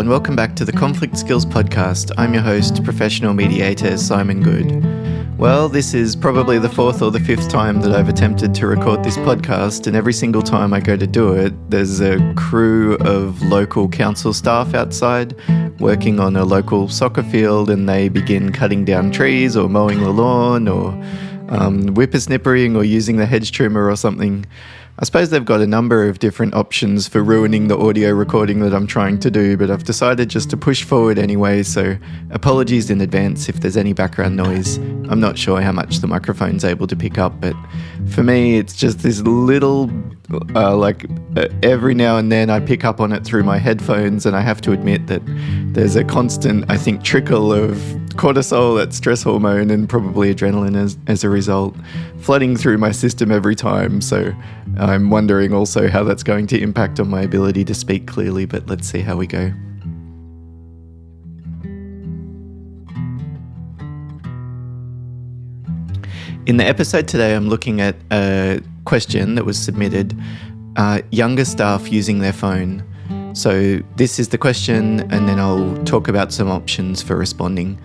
Hello and welcome back to the Conflict Skills Podcast. I'm your host, professional mediator Simon Goode. Well, this is probably the fourth or the fifth time that I've attempted to record this podcast, and every single time I go to do it, there's a crew of local council staff outside working on a local soccer field, and they begin cutting down trees or mowing the lawn or whippersnippering or using the hedge trimmer or something. I suppose they've got a number of different options for ruining the audio recording that I'm trying to do, but I've decided just to push forward anyway, so apologies in advance if there's any background noise. I'm not sure how much the microphone's able to pick up, but for me it's just this little, every now and then I pick up on it through my headphones, and I have to admit that there's a constant, I think, trickle of cortisol, that stress hormone, and probably adrenaline as a result, flooding through my system every time. So I'm wondering also how that's going to impact on my ability to speak clearly, but let's see how we go. In the episode today, I'm looking at a question that was submitted, younger staff using their phone. So this is the question, and then I'll talk about some options for responding.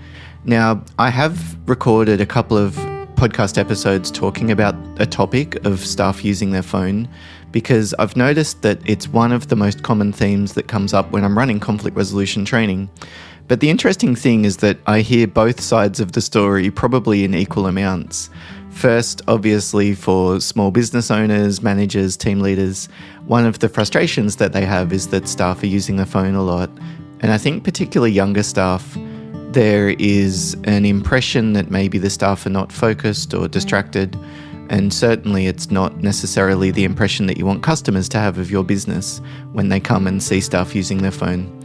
Now, I have recorded a couple of podcast episodes talking about a topic of staff using their phone, because I've noticed that it's one of the most common themes that comes up when I'm running conflict resolution training. But the interesting thing is that I hear both sides of the story probably in equal amounts. First, obviously, for small business owners, managers, team leaders, one of the frustrations that they have is that staff are using their phone a lot. And I think particularly younger staff, there is an impression that maybe the staff are not focused or distracted, and certainly it's not necessarily the impression that you want customers to have of your business when they come and see staff using their phone.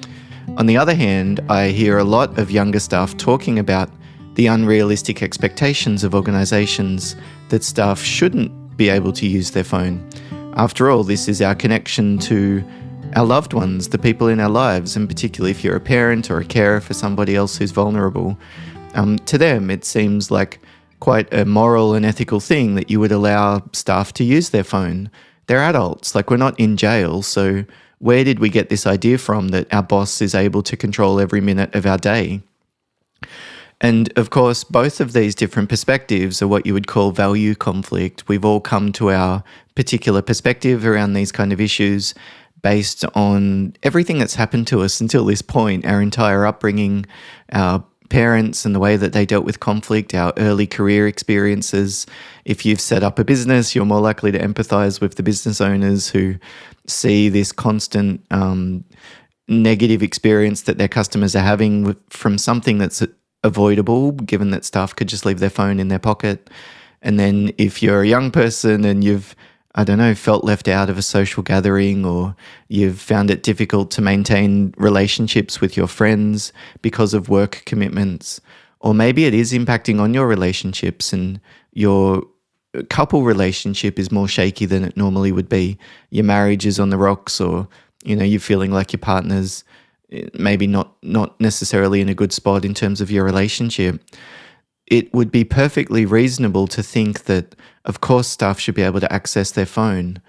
On the other hand, I hear a lot of younger staff talking about the unrealistic expectations of organisations that staff shouldn't be able to use their phone. After all, this is our connection to our loved ones, the people in our lives, and particularly if you're a parent or a carer for somebody else who's vulnerable. To them, it seems like quite a moral and ethical thing that you would allow staff to use their phone. They're adults, like we're not in jail, so where did we get this idea from that our boss is able to control every minute of our day? And of course, both of these different perspectives are what you would call value conflict. We've all come to our particular perspective around these kind of issues based on everything that's happened to us until this point, our entire upbringing, our parents and the way that they dealt with conflict, our early career experiences. If you've set up a business, you're more likely to empathise with the business owners who see this constant negative experience that their customers are having from something that's avoidable, given that staff could just leave their phone in their pocket. And then if you're a young person and you've felt left out of a social gathering, or you've found it difficult to maintain relationships with your friends because of work commitments, or maybe it is impacting on your relationships and your couple relationship is more shaky than it normally would be. Your marriage is on the rocks, or you're feeling like your partner's maybe not necessarily in a good spot in terms of your relationship. It would be perfectly reasonable to think that, of course, staff should be able to access their phone.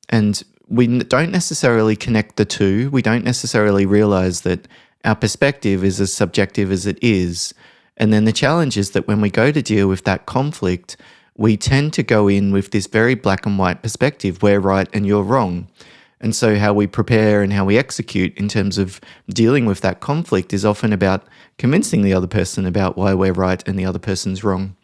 And we don't necessarily connect the two. We don't necessarily realize that our perspective is as subjective as it is. And then the challenge is that when we go to deal with that conflict, we tend to go in with this very black and white perspective. We're right and you're wrong. And so how we prepare and how we execute in terms of dealing with that conflict is often about convincing the other person about why we're right and the other person's wrong.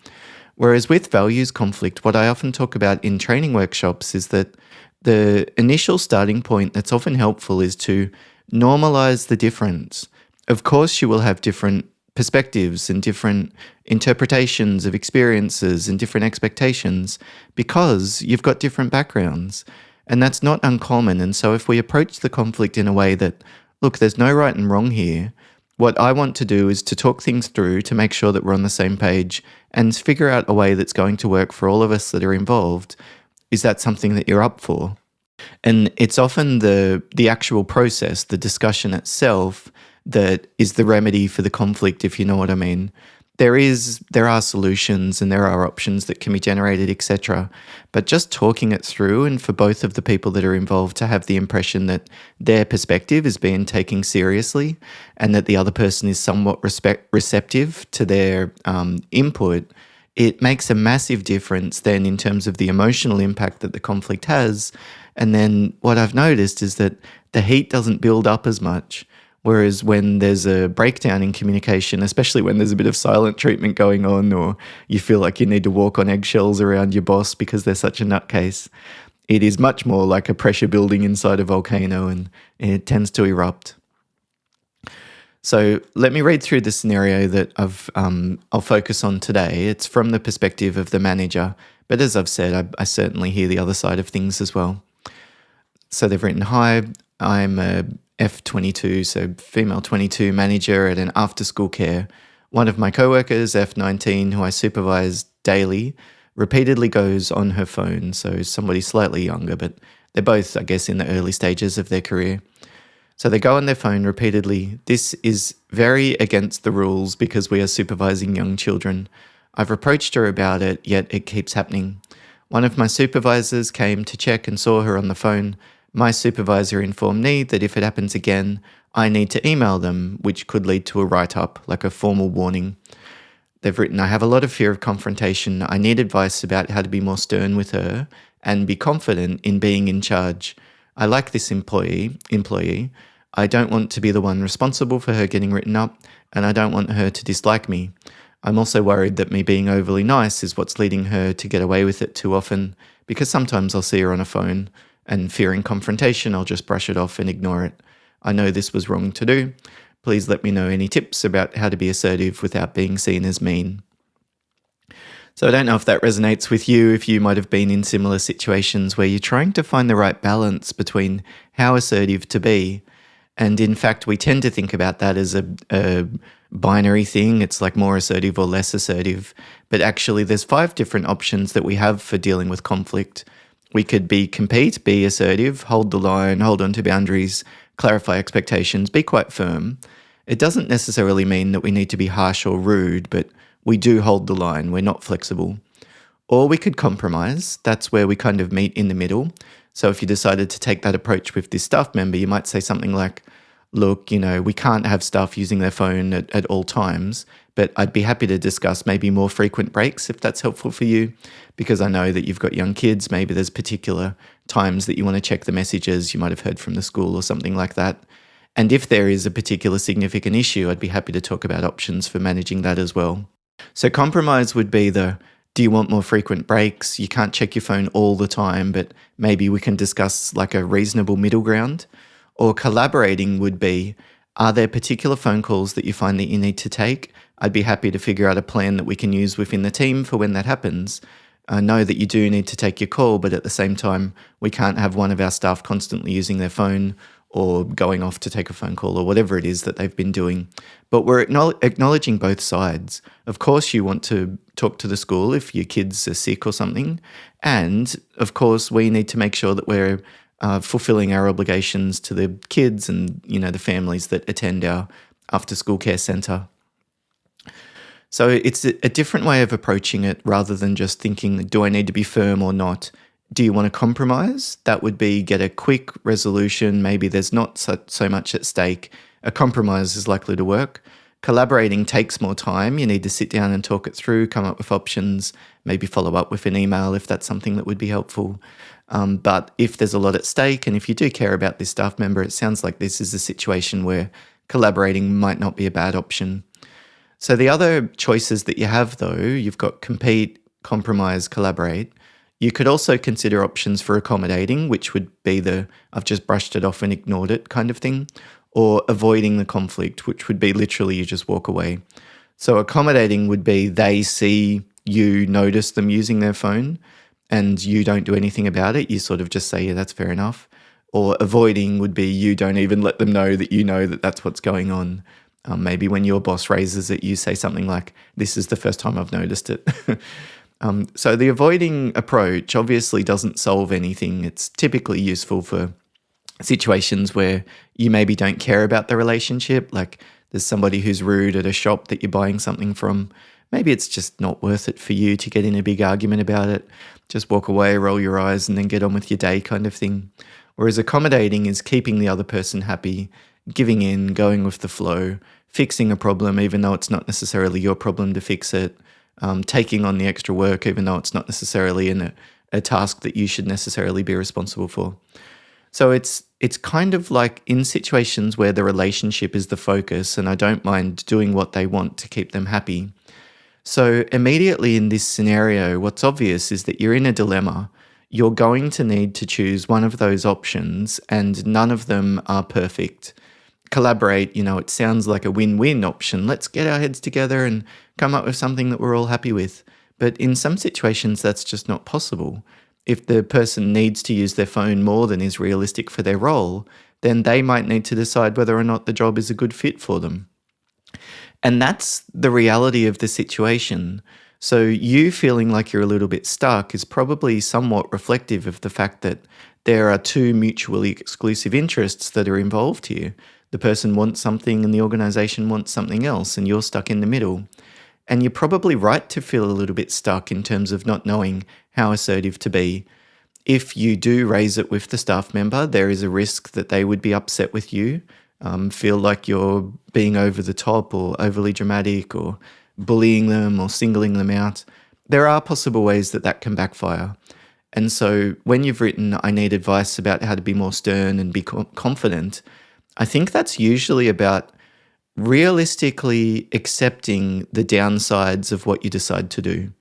Whereas with values conflict, what I often talk about in training workshops is that the initial starting point that's often helpful is to normalize the difference. Of course, you will have different perspectives and different interpretations of experiences and different expectations because you've got different backgrounds. And that's not uncommon. And so if we approach the conflict in a way that, look, there's no right and wrong here, what I want to do is to talk things through to make sure that we're on the same page and figure out a way that's going to work for all of us that are involved. Is that something that you're up for? And it's often the actual process, the discussion itself, that is the remedy for the conflict, if you know what I mean. there are solutions and there are options that can be generated, etc. But just talking it through, and for both of the people that are involved to have the impression that their perspective is being taken seriously and that the other person is somewhat receptive to their input, it makes a massive difference then in terms of the emotional impact that the conflict has. And then what I've noticed is that the heat doesn't build up as much. Whereas when there's a breakdown in communication, especially when there's a bit of silent treatment going on, or you feel like you need to walk on eggshells around your boss because they're such a nutcase, it is much more like a pressure building inside a volcano, and it tends to erupt. So let me read through the scenario that I'll focus on today. It's from the perspective of the manager, but as I've said, I certainly hear the other side of things as well. So they've written, "Hi, I'm a F22, so female 22 manager at an after-school care. One of my co-workers, F19, who I supervise daily, repeatedly goes on her phone." So somebody slightly younger, but they're both, I guess, in the early stages of their career. So they go on their phone repeatedly. "This is very against the rules because we are supervising young children. I've approached her about it, yet it keeps happening. One of my supervisors came to check and saw her on the phone. My supervisor informed me that if it happens again, I need to email them, which could lead to a write-up, like a formal warning." They've written, "I have a lot of fear of confrontation. I need advice about how to be more stern with her and be confident in being in charge. I like this employee. I don't want to be the one responsible for her getting written up, and I don't want her to dislike me. I'm also worried that me being overly nice is what's leading her to get away with it too often, because sometimes I'll see her on a phone, and fearing confrontation, I'll just brush it off and ignore it. I know this was wrong to do. Please let me know any tips about how to be assertive without being seen as mean." So I don't know if that resonates with you, if you might have been in similar situations where you're trying to find the right balance between how assertive to be. And in fact, we tend to think about that as a binary thing. It's like more assertive or less assertive. But actually, there's 5 different options that we have for dealing with conflict. We could compete, be assertive, hold the line, hold on to boundaries, clarify expectations, be quite firm. It doesn't necessarily mean that we need to be harsh or rude, but we do hold the line. We're not flexible. Or we could compromise. That's where we kind of meet in the middle. So if you decided to take that approach with this staff member, you might say something like, "Look, we can't have staff using their phone at all times, but I'd be happy to discuss maybe more frequent breaks if that's helpful for you, because I know that you've got young kids. Maybe there's particular times that you want to check the messages you might have heard from the school or something like that. And if there is a particular significant issue, I'd be happy to talk about options for managing that as well." So compromise would be do you want more frequent breaks? You can't check your phone all the time, but maybe we can discuss like a reasonable middle ground. Or collaborating would be, are there particular phone calls that you find that you need to take? I'd be happy to figure out a plan that we can use within the team for when that happens. I know that you do need to take your call, but at the same time, we can't have one of our staff constantly using their phone or going off to take a phone call or whatever it is that they've been doing. But we're acknowledging both sides. Of course, you want to talk to the school if your kids are sick or something. And of course, we need to make sure that we're fulfilling our obligations to the kids and, the families that attend our after-school care centre. So it's a different way of approaching it rather than just thinking, do I need to be firm or not? Do you want to compromise? That would be get a quick resolution. Maybe there's not so much at stake. A compromise is likely to work. Collaborating takes more time. You need to sit down and talk it through, come up with options, maybe follow up with an email if that's something that would be helpful. But if there's a lot at stake, and if you do care about this staff member, it sounds like this is a situation where collaborating might not be a bad option. So the other choices that you have, though, you've got compete, compromise, collaborate. You could also consider options for accommodating, which would be I've just brushed it off and ignored it kind of thing, or avoiding the conflict, which would be literally you just walk away. So accommodating would be they see you notice them using their phone and you don't do anything about it. You sort of just say, yeah, that's fair enough. Or avoiding would be you don't even let them know that that's what's going on. Maybe when your boss raises it, you say something like, "This is the first time I've noticed it." So the avoiding approach obviously doesn't solve anything. It's typically useful for situations where you maybe don't care about the relationship, like there's somebody who's rude at a shop that you're buying something from. Maybe it's just not worth it for you to get in a big argument about it. Just walk away, roll your eyes, and then get on with your day kind of thing. Whereas accommodating is keeping the other person happy, giving in, going with the flow, fixing a problem even though it's not necessarily your problem to fix it, taking on the extra work even though it's not necessarily a task that you should necessarily be responsible for. So it's kind of like in situations where the relationship is the focus and I don't mind doing what they want to keep them happy. So immediately in this scenario, what's obvious is that you're in a dilemma. You're going to need to choose one of those options and none of them are perfect. Collaborate, it sounds like a win-win option. Let's get our heads together and come up with something that we're all happy with. But in some situations, that's just not possible. If the person needs to use their phone more than is realistic for their role, then they might need to decide whether or not the job is a good fit for them. And that's the reality of the situation. So you feeling like you're a little bit stuck is probably somewhat reflective of the fact that there are two mutually exclusive interests that are involved here. The person wants something and the organization wants something else, and you're stuck in the middle. And you're probably right to feel a little bit stuck in terms of not knowing how assertive to be. If you do raise it with the staff member, there is a risk that they would be upset with you, feel like you're being over the top or overly dramatic or bullying them or singling them out. There are possible ways that that can backfire. And so when you've written, I need advice about how to be more stern and be confident, I think that's usually about realistically accepting the downsides of what you decide to do.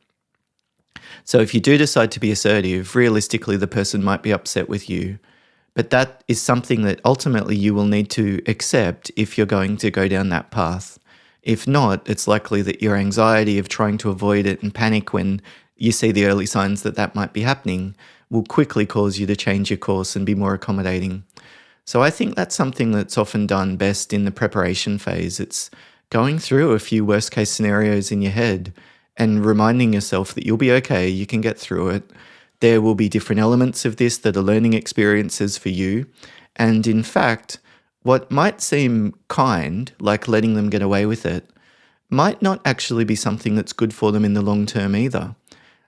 So if you do decide to be assertive, realistically the person might be upset with you. But that is something that ultimately you will need to accept if you're going to go down that path. If not, it's likely that your anxiety of trying to avoid it and panic when you see the early signs that that might be happening will quickly cause you to change your course and be more accommodating. So I think that's something that's often done best in the preparation phase. It's going through a few worst case scenarios in your head and reminding yourself that you'll be okay, you can get through it. There will be different elements of this that are learning experiences for you. And in fact, what might seem kind, like letting them get away with it, might not actually be something that's good for them in the long term either.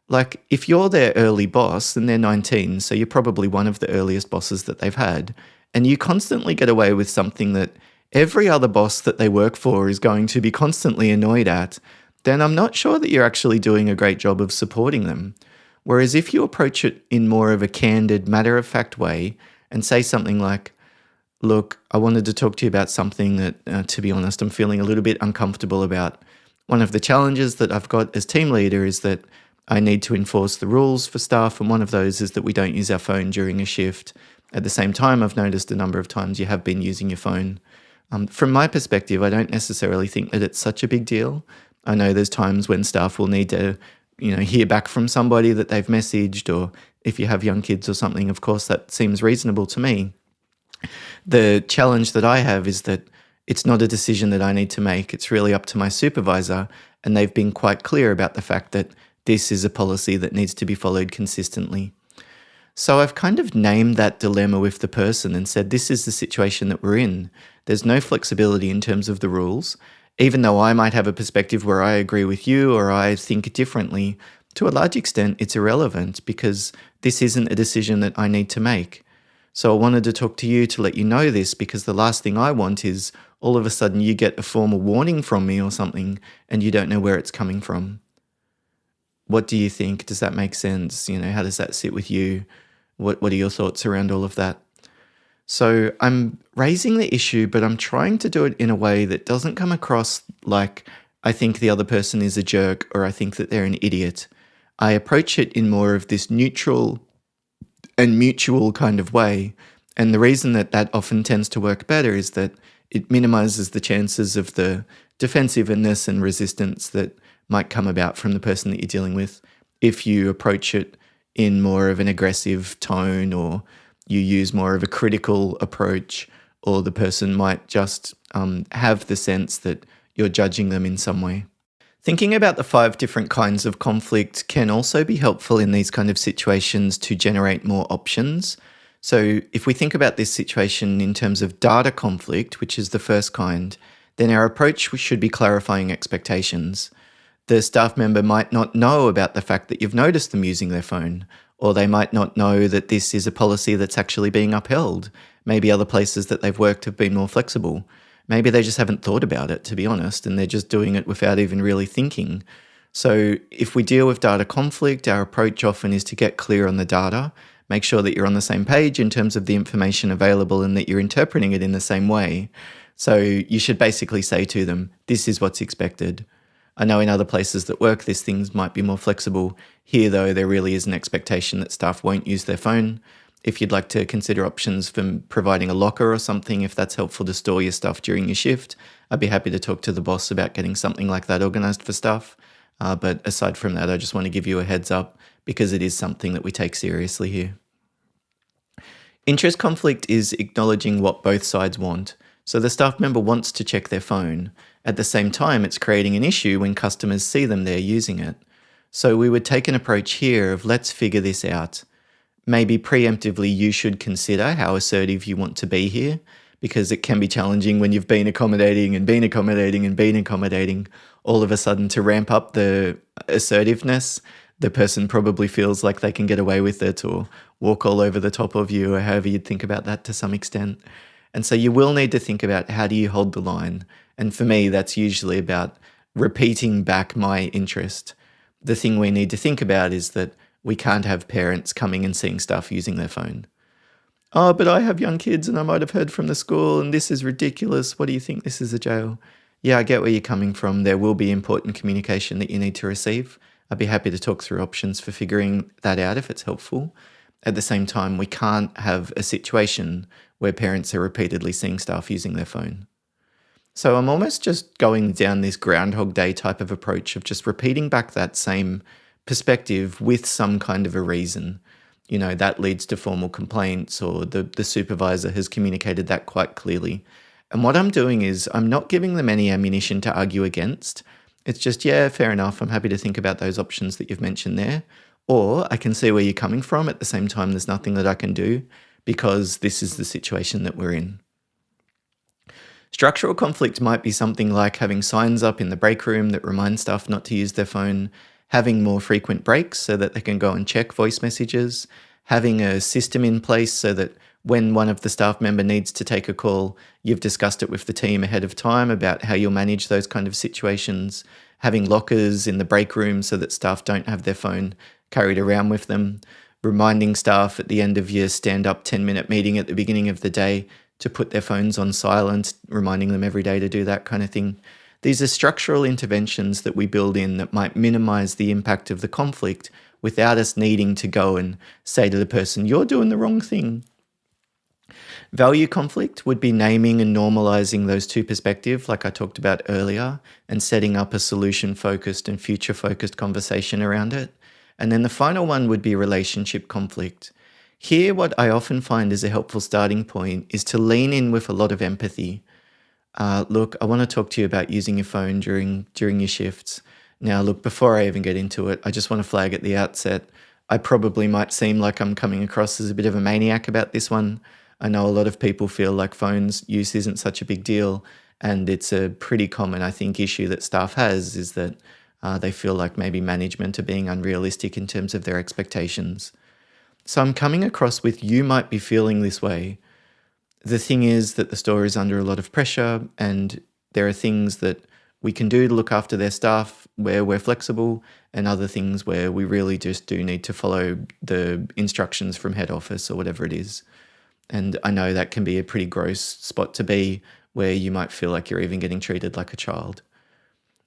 Like if you're their early boss and they're 19, so you're probably one of the earliest bosses that they've had, and you constantly get away with something that every other boss that they work for is going to be constantly annoyed at, then I'm not sure that you're actually doing a great job of supporting them. Whereas if you approach it in more of a candid, matter-of-fact way and say something like, look, I wanted to talk to you about something that, to be honest, I'm feeling a little bit uncomfortable about. One of the challenges that I've got as team leader is that I need to enforce the rules for staff, and one of those is that we don't use our phone during a shift. At the same time, I've noticed a number of times you have been using your phone. From my perspective, I don't necessarily think that it's such a big deal. I know there's times when staff will need to, hear back from somebody that they've messaged, or if you have young kids or something, of course, that seems reasonable to me. The challenge that I have is that it's not a decision that I need to make. It's really up to my supervisor, and they've been quite clear about the fact that this is a policy that needs to be followed consistently. So I've kind of named that dilemma with the person and said, this is the situation that we're in. There's no flexibility in terms of the rules. Even though I might have a perspective where I agree with you or I think differently, to a large extent, it's irrelevant because this isn't a decision that I need to make. So I wanted to talk to you to let you know this, because the last thing I want is all of a sudden you get a formal warning from me or something and you don't know where it's coming from. What do you think? Does that make sense? How does that sit with you? What are your thoughts around all of that? So I'm raising the issue, but I'm trying to do it in a way that doesn't come across like I think the other person is a jerk or I think that they're an idiot. I approach it in more of this neutral and mutual kind of way. And the reason that that often tends to work better is that it minimizes the chances of the defensiveness and resistance that might come about from the person that you're dealing with if you approach it in more of an aggressive tone, or you use more of a critical approach, or the person might just have the sense that you're judging them in some way. Thinking about the 5 different kinds of conflict can also be helpful in these kind of situations to generate more options. So if we think about this situation in terms of data conflict, which is the first kind, then our approach should be clarifying expectations. The staff member might not know about the fact that you've noticed them using their phone, or they might not know that this is a policy that's actually being upheld. Maybe other places that they've worked have been more flexible. Maybe they just haven't thought about it, to be honest, and they're just doing it without even really thinking. So if we deal with data conflict, our approach often is to get clear on the data, make sure that you're on the same page in terms of the information available and that you're interpreting it in the same way. So you should basically say to them, this is what's expected. I know in other places that work, these things might be more flexible. Here, though, there really is an expectation that staff won't use their phone. If you'd like to consider options for providing a locker or something, if that's helpful to store your stuff during your shift, I'd be happy to talk to the boss about getting something like that organised for staff. But aside from that, I just want to give you a heads up because it is something that we take seriously here. Interest conflict is acknowledging what both sides want. So the staff member wants to check their phone. At the same time, it's creating an issue when customers see them there using it. So we would take an approach here of let's figure this out. Maybe preemptively you should consider how assertive you want to be here, because it can be challenging when you've been accommodating and been accommodating and been accommodating. All of a sudden to ramp up the assertiveness, the person probably feels like they can get away with it or walk all over the top of you or however you'd think about that to some extent. And so you will need to think about how do you hold the line. And for me, that's usually about repeating back my interest. The thing we need to think about is that we can't have parents coming and seeing stuff using their phone. Oh, but I have young kids and I might have heard from the school and this is ridiculous. What do you think? This is a jail. Yeah, I get where you're coming from. There will be important communication that you need to receive. I'd be happy to talk through options for figuring that out if it's helpful. At the same time, we can't have a situation where parents are repeatedly seeing staff using their phone. So I'm almost just going down this Groundhog Day type of approach of just repeating back that same perspective with some kind of a reason. You know, that leads to formal complaints or the supervisor has communicated that quite clearly. And what I'm doing is I'm not giving them any ammunition to argue against. It's just, yeah, fair enough. I'm happy to think about those options that you've mentioned there. Or I can see where you're coming from. At the same time, there's nothing that I can do because this is the situation that we're in. Structural conflict might be something like having signs up in the break room that remind staff not to use their phone, having more frequent breaks so that they can go and check voice messages, having a system in place so that when one of the staff member needs to take a call, you've discussed it with the team ahead of time about how you'll manage those kind of situations, having lockers in the break room so that staff don't have their phone carried around with them, reminding staff at the end of your stand-up 10-minute meeting at the beginning of the day to put their phones on silent, reminding them every day to do that kind of thing. These are structural interventions that we build in that might minimize the impact of the conflict without us needing to go and say to the person, you're doing the wrong thing. Value conflict would be naming and normalizing those two perspectives, like I talked about earlier, and setting up a solution-focused and future-focused conversation around it. And then the final one would be relationship conflict. Here, what I often find is a helpful starting point is to lean in with a lot of empathy. Look, I want to talk to you about using your phone during your shifts. Now, look, before I even get into it, I just want to flag at the outset, I probably might seem like I'm coming across as a bit of a maniac about this one. I know a lot of people feel like phones use isn't such a big deal, and it's a pretty common, I think, issue that staff has is that they feel like maybe management are being unrealistic in terms of their expectations. So I'm coming across with you might be feeling this way. The thing is that the store is under a lot of pressure and there are things that we can do to look after their staff where we're flexible and other things where we really just do need to follow the instructions from head office or whatever it is. And I know that can be a pretty gross spot to be where you might feel like you're even getting treated like a child.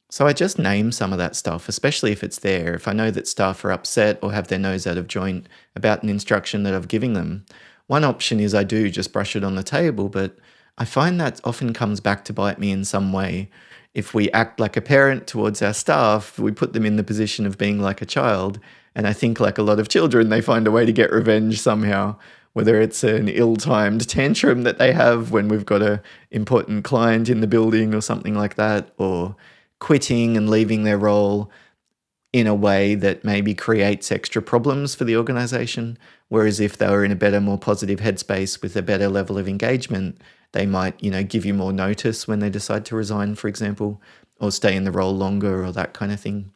So I just name some of that stuff, especially if it's there. If I know that staff are upset or have their nose out of joint about an instruction that I've given them, one option is I do just brush it on the table, but I find that often comes back to bite me in some way. If we act like a parent towards our staff, we put them in the position of being like a child. And I think like a lot of children, they find a way to get revenge somehow, whether it's an ill-timed tantrum that they have when we've got an important client in the building or something like that, or quitting and leaving their role. in a way that maybe creates extra problems for the organization. Whereas if they were in a better, more positive headspace with a better level of engagement, they might, give you more notice when they decide to resign, for example, or stay in the role longer or that kind of thing.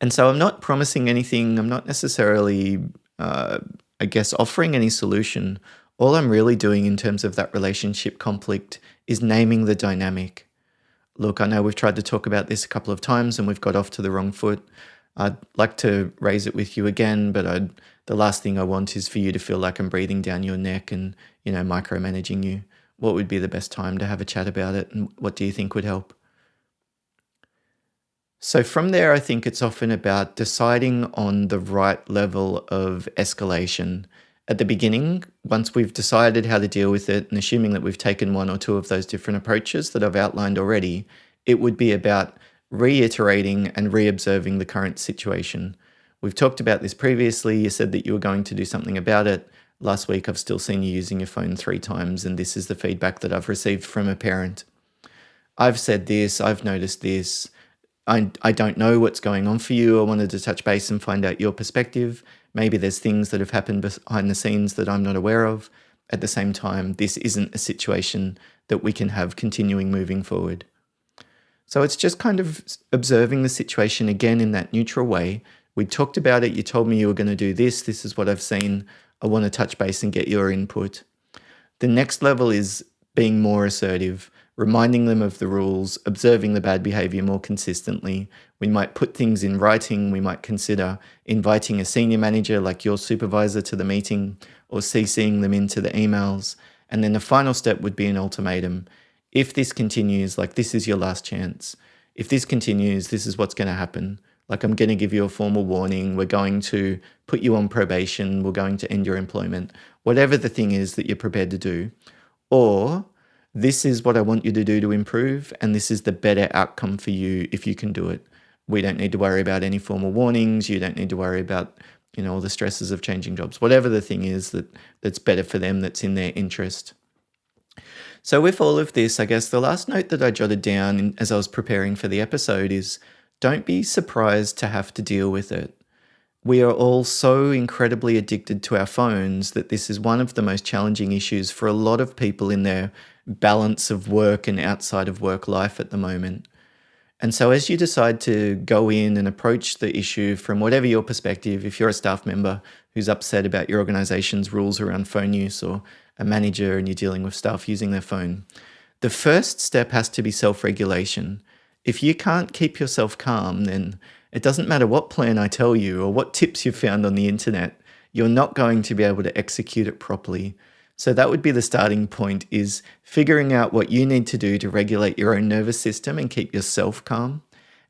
And so I'm not promising anything. I'm not necessarily, offering any solution. All I'm really doing in terms of that relationship conflict is naming the dynamic. Look, I know we've tried to talk about this a couple of times and we've got off to the wrong foot. I'd like to raise it with you again, but the last thing I want is for you to feel like I'm breathing down your neck and, micromanaging you. What would be the best time to have a chat about it, and what do you think would help? So from there, I think it's often about deciding on the right level of escalation. At the beginning, once we've decided how to deal with it, and assuming that we've taken one or two of those different approaches that I've outlined already, it would be about reiterating and re-observing the current situation. We've talked about this previously. You said that you were going to do something about it. Last week, I've still seen you using your phone 3 times, and this is the feedback that I've received from a parent. I've said this, I've noticed this. I don't know what's going on for you. I wanted to touch base and find out your perspective. Maybe there's things that have happened behind the scenes that I'm not aware of. At the same time, this isn't a situation that we can have continuing moving forward. So it's just kind of observing the situation again in that neutral way. We talked about it. You told me you were going to do this. This is what I've seen. I want to touch base and get your input. The next level is being more assertive, reminding them of the rules, observing the bad behavior more consistently. We might put things in writing. We might consider inviting a senior manager like your supervisor to the meeting, or CCing them into the emails. And then the final step would be an ultimatum. If this continues, like, this is your last chance. If this continues, this is what's going to happen. Like, I'm going to give you a formal warning. We're going to put you on probation. We're going to end your employment. Whatever the thing is that you're prepared to do. Or this is what I want you to do to improve, and this is the better outcome for you if you can do it. We don't need to worry about any formal warnings. You don't need to worry about, all the stresses of changing jobs. Whatever the thing is that's better for them, that's in their interest. So with all of this, I guess the last note that I jotted down as I was preparing for the episode is, don't be surprised to have to deal with it. We are all so incredibly addicted to our phones that this is one of the most challenging issues for a lot of people in their balance of work and outside of work life at the moment. And so as you decide to go in and approach the issue from whatever your perspective, if you're a staff member who's upset about your organization's rules around phone use, or a manager and you're dealing with staff using their phone, the first step has to be self-regulation. If you can't keep yourself calm, then it doesn't matter what plan I tell you or what tips you've found on the internet, you're not going to be able to execute it properly. So that would be the starting point, is figuring out what you need to do to regulate your own nervous system and keep yourself calm,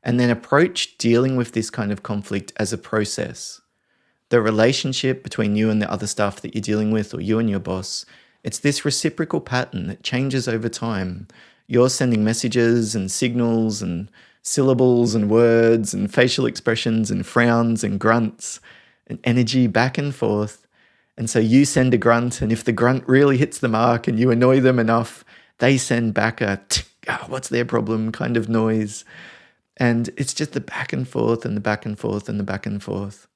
and then approach dealing with this kind of conflict as a process. The relationship between you and the other staff that you're dealing with, or you and your boss, it's this reciprocal pattern that changes over time. You're sending messages and signals and syllables and words and facial expressions and frowns and grunts and energy back and forth. And so you send a grunt, and if the grunt really hits the mark and you annoy them enough, they send back a what's their problem kind of noise. And it's just the back and forth and the back and forth and the back and forth.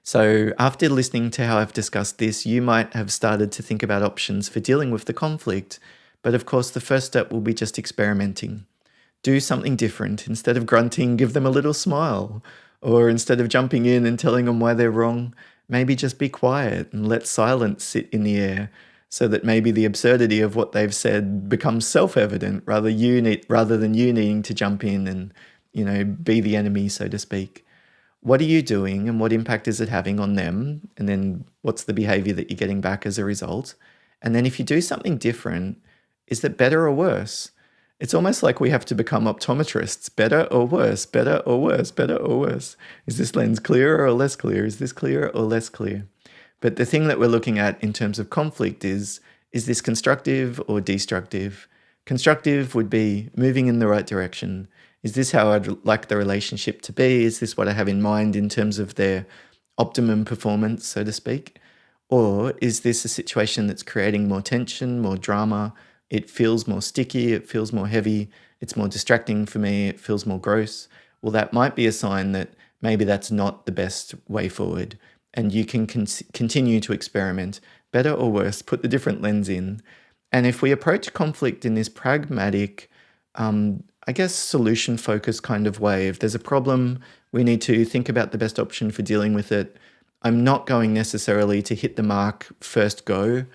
So after listening to how I've discussed this, you might have started to think about options for dealing with the conflict. But of course, the first step will be just experimenting. Do something different. Instead of grunting, give them a little smile. Or instead of jumping in and telling them why they're wrong, maybe just be quiet and let silence sit in the air, so that maybe the absurdity of what they've said becomes self-evident rather than you needing to jump in and, be the enemy, so to speak. What are you doing and what impact is it having on them? And then what's the behavior that you're getting back as a result? And then if you do something different, is that better or worse? It's almost like we have to become optometrists. Better or worse, better or worse, better or worse. Is this lens clearer or less clear? Is this clearer or less clear? But the thing that we're looking at in terms of conflict is this constructive or destructive? Constructive would be moving in the right direction. Is this how I'd like the relationship to be? Is this what I have in mind in terms of their optimum performance, so to speak? Or is this a situation that's creating more tension, more drama? It feels more sticky, it feels more heavy, it's more distracting for me, it feels more gross. well, that might be a sign that maybe that's not the best way forward. And you can continue to experiment, better or worse, put the different lens in. And if we approach conflict in this pragmatic, I guess, solution-focused kind of way, if there's a problem, we need to think about the best option for dealing with it. I'm not going necessarily to hit the mark first go.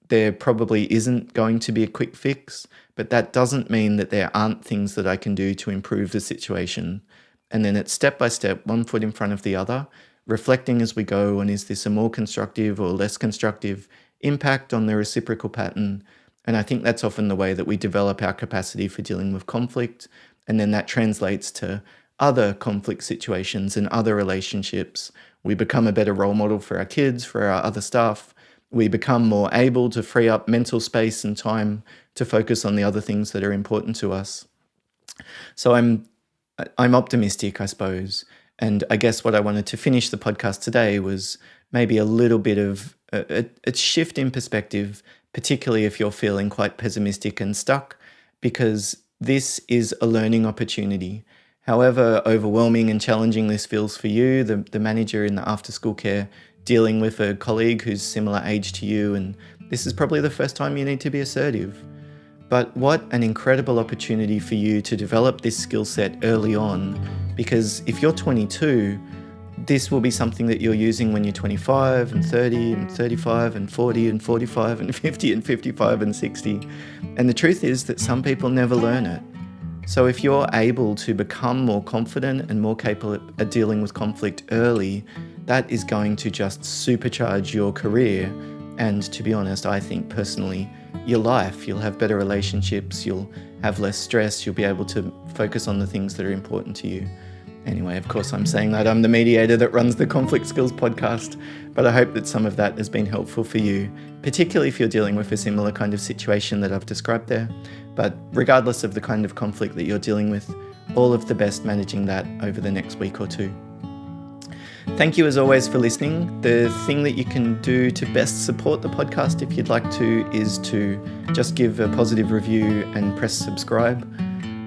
There probably isn't going to be a quick fix, but that doesn't mean that there aren't things that I can do to improve the situation. And then it's step by step, one foot in front of the other, reflecting as we go on, is this a more constructive or less constructive impact on the reciprocal pattern? And I think that's often the way that we develop our capacity for dealing with conflict. And then that translates to other conflict situations and other relationships. We become a better role model for our kids, for our other staff. We become more able to free up mental space and time to focus on the other things that are important to us. So I'm optimistic, I suppose. And I guess what I wanted to finish the podcast today was maybe a little bit of a shift in perspective, particularly if you're feeling quite pessimistic and stuck, because this is a learning opportunity. However overwhelming and challenging this feels for you, the manager in the after-school care, dealing with a colleague who's similar age to you, and this is probably the first time you need to be assertive. But what an incredible opportunity for you to develop this skill set early on, because if you're 22, this will be something that you're using when you're 25 and 30 and 35 and 40 and 45 and 50 and 55 and 60. And the truth is that some people never learn it. So if you're able to become more confident and more capable at dealing with conflict early, that is going to just supercharge your career. And to be honest, I think personally, your life. You'll have better relationships, you'll have less stress, you'll be able to focus on the things that are important to you. Anyway, of course, I'm saying that I'm the mediator that runs the Conflict Skills podcast, but I hope that some of that has been helpful for you, particularly if you're dealing with a similar kind of situation that I've described there. But regardless of the kind of conflict that you're dealing with, all of the best managing that over the next week or two. Thank you as always for listening. The thing that you can do to best support the podcast, if you'd like to, is to just give a positive review and press subscribe.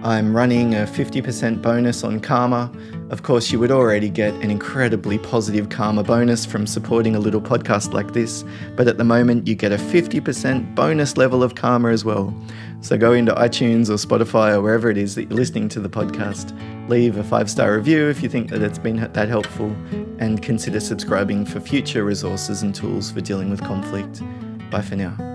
I'm running a 50% bonus on Karma. Of course, you would already get an incredibly positive Karma bonus from supporting a little podcast like this, but at the moment you get a 50% bonus level of Karma as well. So go into iTunes or Spotify or wherever it is that you're listening to the podcast, leave a 5-star review if you think that it's been that helpful, and consider subscribing for future resources and tools for dealing with conflict. Bye for now.